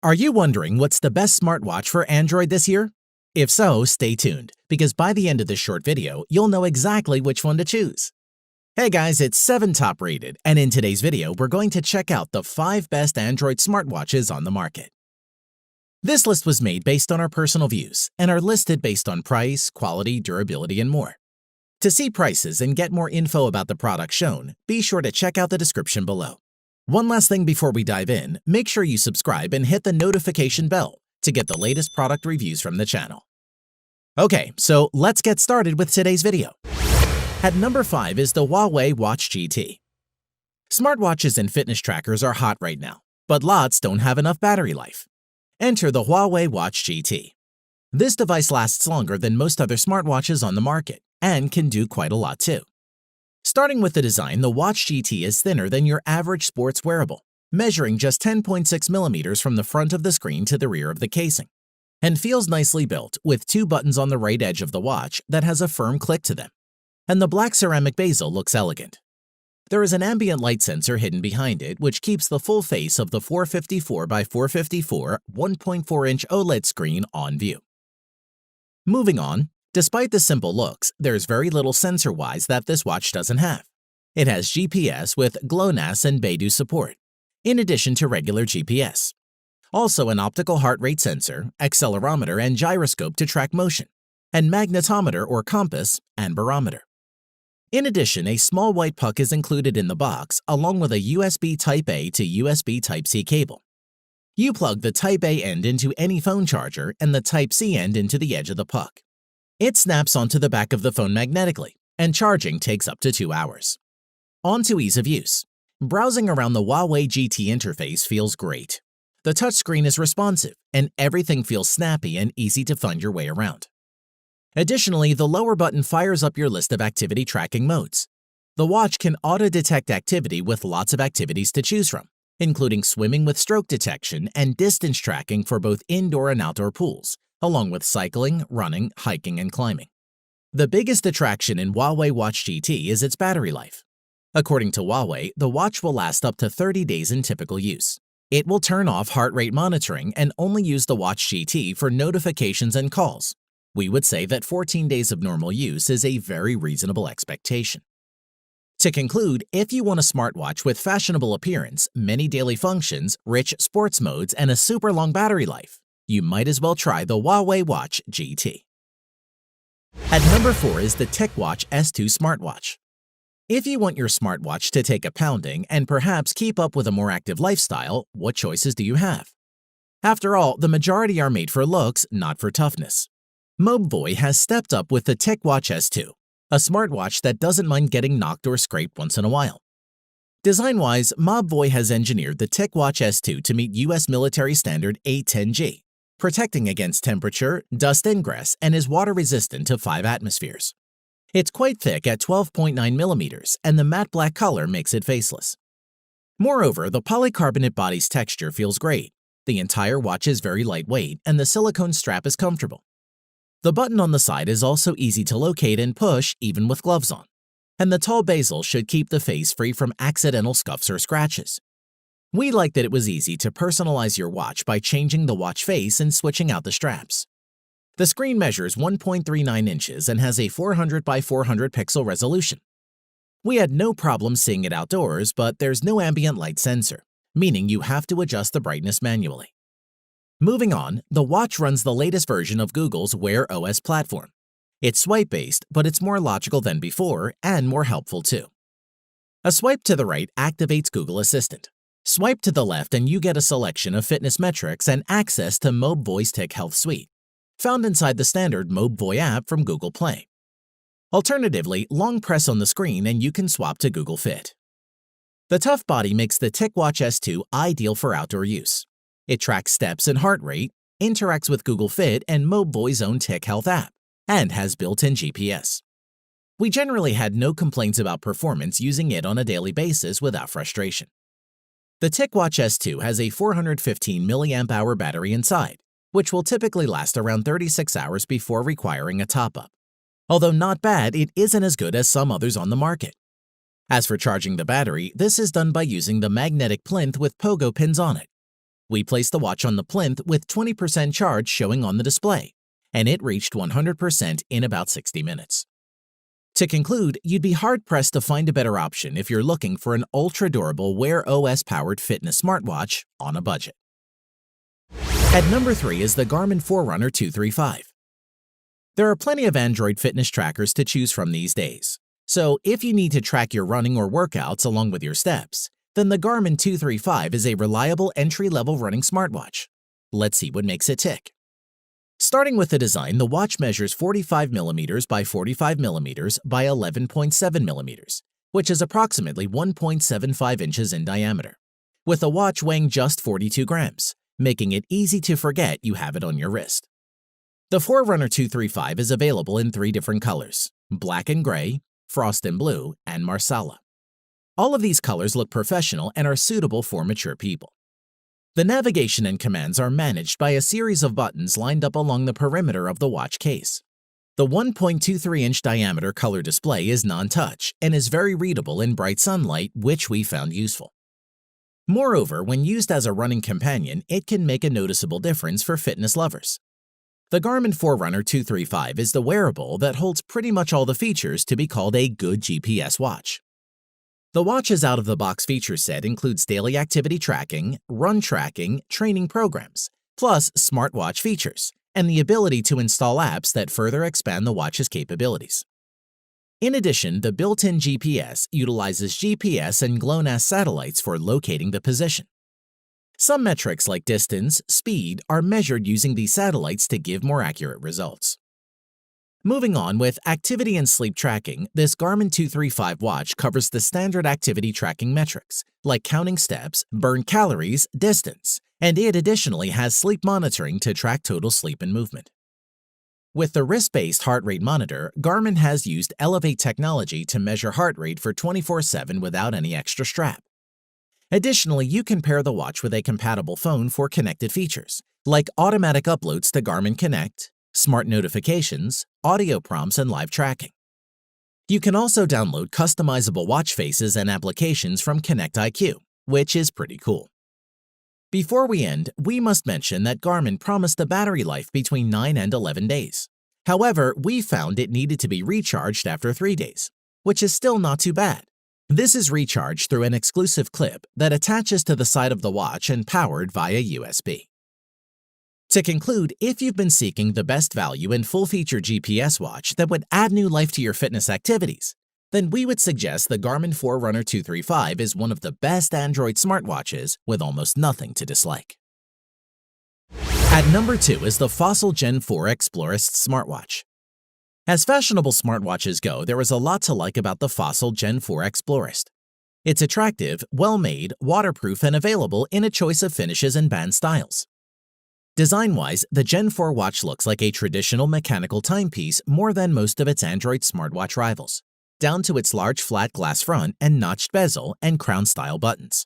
Are you wondering what's the best smartwatch for Android this year? If so, stay tuned, because by the end of this short video, you'll know exactly which one to choose. Hey guys, it's 7 Top Rated, and in today's video, we're going to check out the 5 best Android smartwatches on the market. This list was made based on our personal views and are listed based on price, quality, durability, and more. To see prices and get more info about the products shown, be sure to check out the description below. One last thing before we dive in, make sure you subscribe and hit the notification bell to get the latest product reviews from the channel. Okay, so let's get started with today's video. At number 5 is the Huawei Watch GT. Smartwatches and fitness trackers are hot right now, but lots don't have enough battery life. Enter the Huawei Watch GT. This device lasts longer than most other smartwatches on the market and can do quite a lot too. Starting with the design, the Watch GT is thinner than your average sports wearable, measuring just 10.6 millimeters from the front of the screen to the rear of the casing, and feels nicely built with 2 buttons on the right edge of the watch that has a firm click to them, and the black ceramic bezel looks elegant. There is an ambient light sensor hidden behind it, which keeps the full face of the 454 by 454 1.4-inch OLED screen on view. Moving on, despite the simple looks, there's very little sensor-wise that this watch doesn't have. It has GPS with GLONASS and Beidou support, in addition to regular GPS. Also an optical heart rate sensor, accelerometer and gyroscope to track motion, and magnetometer or compass and barometer. In addition, a small white puck is included in the box along with a USB Type-A to USB Type-C cable. You plug the Type-A end into any phone charger and the Type-C end into the edge of the puck. It snaps onto the back of the phone magnetically, and charging takes up to 2 hours. On to ease of use. Browsing around the Huawei GT interface feels great. The touchscreen is responsive, and everything feels snappy and easy to find your way around. Additionally, the lower button fires up your list of activity tracking modes. The watch can auto-detect activity with lots of activities to choose from, including swimming with stroke detection and distance tracking for both indoor and outdoor pools, along with cycling, running, hiking, and climbing. The biggest attraction in Huawei Watch GT is its battery life. According to Huawei, the watch will last up to 30 days in typical use. It will turn off heart rate monitoring and only use the Watch GT for notifications and calls. We would say that 14 days of normal use is a very reasonable expectation. To conclude, if you want a smartwatch with fashionable appearance, many daily functions, rich sports modes, and a super long battery life, you might as well try the Huawei Watch GT. At number 4 is the TicWatch S2 smartwatch. If you want your smartwatch to take a pounding and perhaps keep up with a more active lifestyle, what choices do you have? After all, the majority are made for looks, not for toughness. Mobvoi has stepped up with the TicWatch S2, a smartwatch that doesn't mind getting knocked or scraped once in a while. Design-wise, Mobvoi has engineered the TicWatch S2 to meet US military standard 810G, protecting against temperature, dust ingress, and is water-resistant to 5 atmospheres. It's quite thick at 12.9 millimeters, and the matte black color makes it faceless. Moreover, the polycarbonate body's texture feels great. The entire watch is very lightweight, and the silicone strap is comfortable. The button on the side is also easy to locate and push even with gloves on, and the tall bezel should keep the face free from accidental scuffs or scratches. We like that it was easy to personalize your watch by changing the watch face and switching out the straps. The screen measures 1.39 inches and has a 400 by 400 pixel resolution. We had no problem seeing it outdoors, but there's no ambient light sensor, meaning you have to adjust the brightness manually. Moving on, the watch runs the latest version of Google's Wear OS platform. It's swipe-based, but it's more logical than before and more helpful too. A swipe to the right activates Google Assistant. Swipe to the left and you get a selection of fitness metrics and access to Mobvoi's Tic Health Suite, found inside the standard Mobvoi app from Google Play. Alternatively, long press on the screen and you can swap to Google Fit. The tough body makes the TicWatch S2 ideal for outdoor use. It tracks steps and heart rate, interacts with Google Fit and Mobvoi's own Tic Health app, and has built-in GPS. We generally had no complaints about performance using it on a daily basis without frustration. The TicWatch S2 has a 415 mAh battery inside, which will typically last around 36 hours before requiring a top-up. Although not bad, it isn't as good as some others on the market. As for charging the battery, this is done by using the magnetic plinth with pogo pins on it. We placed the watch on the plinth with 20% charge showing on the display, and it reached 100% in about 60 minutes. To conclude, you'd be hard-pressed to find a better option if you're looking for an ultra-durable Wear OS-powered fitness smartwatch on a budget. At number 3 is the Garmin Forerunner 235. There are plenty of Android fitness trackers to choose from these days, so if you need to track your running or workouts along with your steps, then the Garmin 235 is a reliable entry-level running smartwatch. Let's see what makes it tick. Starting with the design, the watch measures 45mm by 45mm by 11.7mm, which is approximately 1.75 inches in diameter, with a watch weighing just 42 grams, making it easy to forget you have it on your wrist. The Forerunner 235 is available in 3 different colors: black and gray, frost and blue, and marsala. All of these colors look professional and are suitable for mature people. The navigation and commands are managed by a series of buttons lined up along the perimeter of the watch case. The 1.23-inch diameter color display is non-touch and is very readable in bright sunlight, which we found useful. Moreover, when used as a running companion, it can make a noticeable difference for fitness lovers. The Garmin Forerunner 235 is the wearable that holds pretty much all the features to be called a good GPS watch. The watch's out-of-the-box feature set includes daily activity tracking, run tracking, training programs, plus smartwatch features, and the ability to install apps that further expand the watch's capabilities. In addition, the built-in GPS utilizes GPS and GLONASS satellites for locating the position. Some metrics like distance, speed are measured using these satellites to give more accurate results. Moving on with activity and sleep tracking, this Garmin 235 watch covers the standard activity tracking metrics, like counting steps, burn calories, distance, and it additionally has sleep monitoring to track total sleep and movement. With the wrist-based heart rate monitor, Garmin has used Elevate technology to measure heart rate for 24/7 without any extra strap. Additionally, you can pair the watch with a compatible phone for connected features, like automatic uploads to Garmin Connect, smart notifications, audio prompts, and live tracking. You can also download customizable watch faces and applications from Connect IQ, which is pretty cool. Before we end, we must mention that Garmin promised a battery life between 9 and 11 days. However, we found it needed to be recharged after 3 days, which is still not too bad. This is recharged through an exclusive clip that attaches to the side of the watch and powered via USB. To conclude, if you've been seeking the best value and full-feature GPS watch that would add new life to your fitness activities, then we would suggest the Garmin Forerunner 235 is one of the best Android smartwatches with almost nothing to dislike. At number 2 is the Fossil Gen 4 Explorist smartwatch. As fashionable smartwatches go, there is a lot to like about the Fossil Gen 4 Explorist. It's attractive, well-made, waterproof, and available in a choice of finishes and band styles. Design-wise, the Gen 4 watch looks like a traditional mechanical timepiece more than most of its Android smartwatch rivals, down to its large flat glass front and notched bezel and crown-style buttons.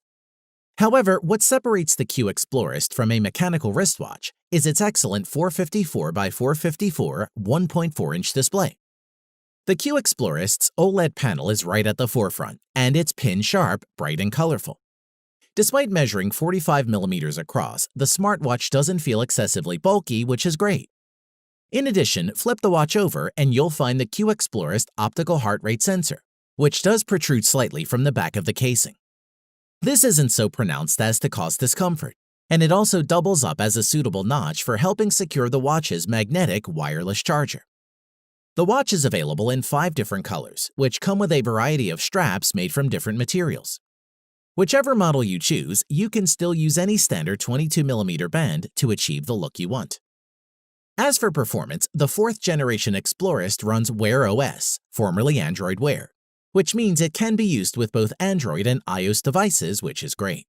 However, what separates the Q Explorist from a mechanical wristwatch is its excellent 454 by 454 1.4-inch display. The Q Explorist's OLED panel is right at the forefront, and it's pin-sharp, bright, and colorful. Despite measuring 45mm across, the smartwatch doesn't feel excessively bulky, which is great. In addition, flip the watch over and you'll find the Q Explorist optical heart rate sensor, which does protrude slightly from the back of the casing. This isn't so pronounced as to cause discomfort, and it also doubles up as a suitable notch for helping secure the watch's magnetic wireless charger. The watch is available in 5 different colors, which come with a variety of straps made from different materials. Whichever model you choose, you can still use any standard 22mm band to achieve the look you want. As for performance, the 4th generation Explorist runs Wear OS, formerly Android Wear, which means it can be used with both Android and iOS devices, which is great.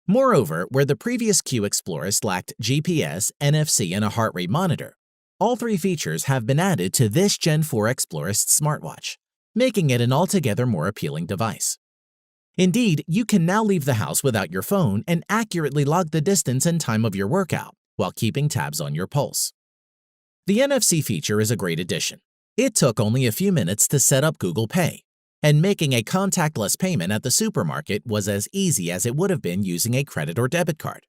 Moreover, where the previous Q Explorist lacked GPS, NFC, and a heart rate monitor, all 3 features have been added to this Gen 4 Explorist smartwatch, making it an altogether more appealing device. Indeed, you can now leave the house without your phone and accurately log the distance and time of your workout while keeping tabs on your pulse. The NFC feature is a great addition. It took only a few minutes to set up Google Pay, and making a contactless payment at the supermarket was as easy as it would have been using a credit or debit card.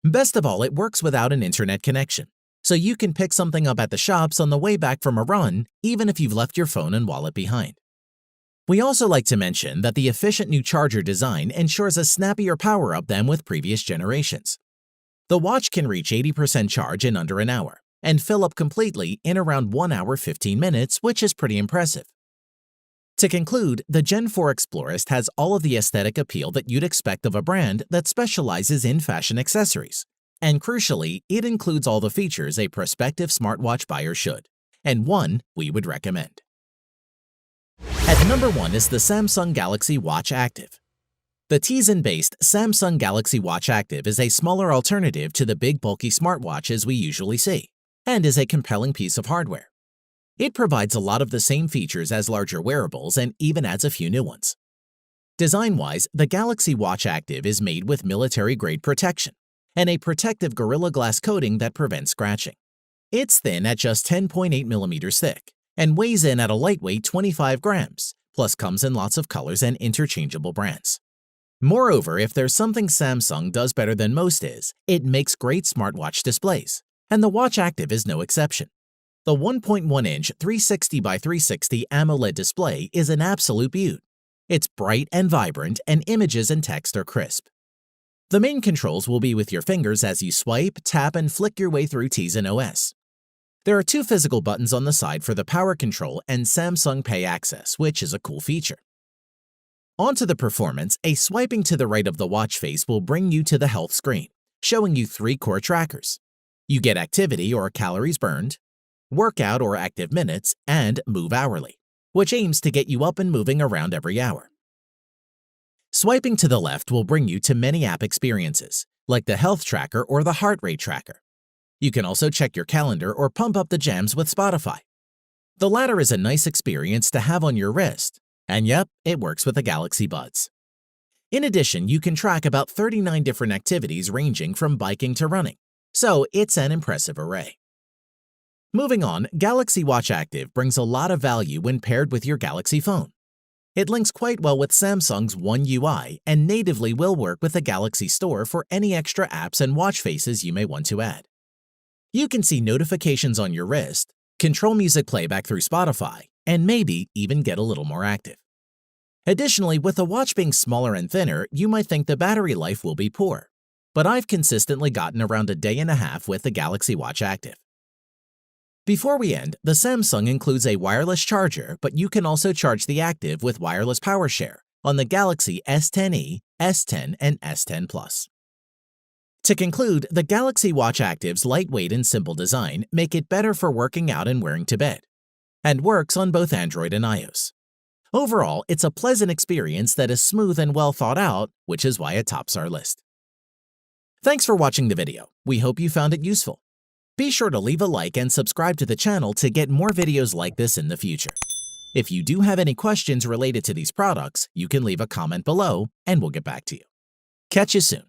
Best of all, it works without an internet connection, so you can pick something up at the shops on the way back from a run, even if you've left your phone and wallet behind. We also like to mention that the efficient new charger design ensures a snappier power-up than with previous generations. The watch can reach 80% charge in under an hour and fill up completely in around 1 hour 15 minutes, which is pretty impressive. To conclude, the Gen 4 Explorist has all of the aesthetic appeal that you'd expect of a brand that specializes in fashion accessories. And crucially, it includes all the features a prospective smartwatch buyer should, and one we would recommend. At number 1 is the Samsung Galaxy Watch Active. The Tizen-based Samsung Galaxy Watch Active is a smaller alternative to the big bulky smartwatches we usually see, and is a compelling piece of hardware. It provides a lot of the same features as larger wearables and even adds a few new ones. Design-wise, the Galaxy Watch Active is made with military-grade protection and a protective Gorilla Glass coating that prevents scratching. It's thin at just 10.8 millimeters thick and weighs in at a lightweight 25 grams, plus comes in lots of colors and interchangeable brands. Moreover, if there's something Samsung does better than most is, it makes great smartwatch displays, and the Watch Active is no exception. The 1.1-inch 360 by 360 AMOLED display is an absolute beaut. It's bright and vibrant, and images and text are crisp. The main controls will be with your fingers as you swipe, tap, and flick your way through Tizen OS. There are 2 physical buttons on the side for the power control and Samsung Pay access, which is a cool feature. Onto the performance, a swiping to the right of the watch face will bring you to the health screen, showing you 3 core trackers. You get activity or calories burned, workout or active minutes, and move hourly, which aims to get you up and moving around every hour. Swiping to the left will bring you to many app experiences, like the health tracker or the heart rate tracker. You can also check your calendar or pump up the jams with Spotify. The latter is a nice experience to have on your wrist, and yep, it works with the Galaxy Buds. In addition, you can track about 39 different activities ranging from biking to running, so it's an impressive array. Moving on, Galaxy Watch Active brings a lot of value when paired with your Galaxy phone. It links quite well with Samsung's One UI and natively will work with the Galaxy Store for any extra apps and watch faces you may want to add. You can see notifications on your wrist, control music playback through Spotify, and maybe even get a little more active. Additionally, with the watch being smaller and thinner, you might think the battery life will be poor, but I've consistently gotten around a day and a half with the Galaxy Watch Active. Before we end, the Samsung includes a wireless charger, but you can also charge the Active with wireless power share on the Galaxy S10e, S10, and S10 Plus. To conclude, the Galaxy Watch Active's lightweight and simple design make it better for working out and wearing to bed, and works on both Android and iOS. Overall, it's a pleasant experience that is smooth and well thought out, which is why it tops our list. Thanks for watching the video. We hope you found it useful. Be sure to leave a like and subscribe to the channel to get more videos like this in the future. If you do have any questions related to these products, you can leave a comment below and we'll get back to you. Catch you soon.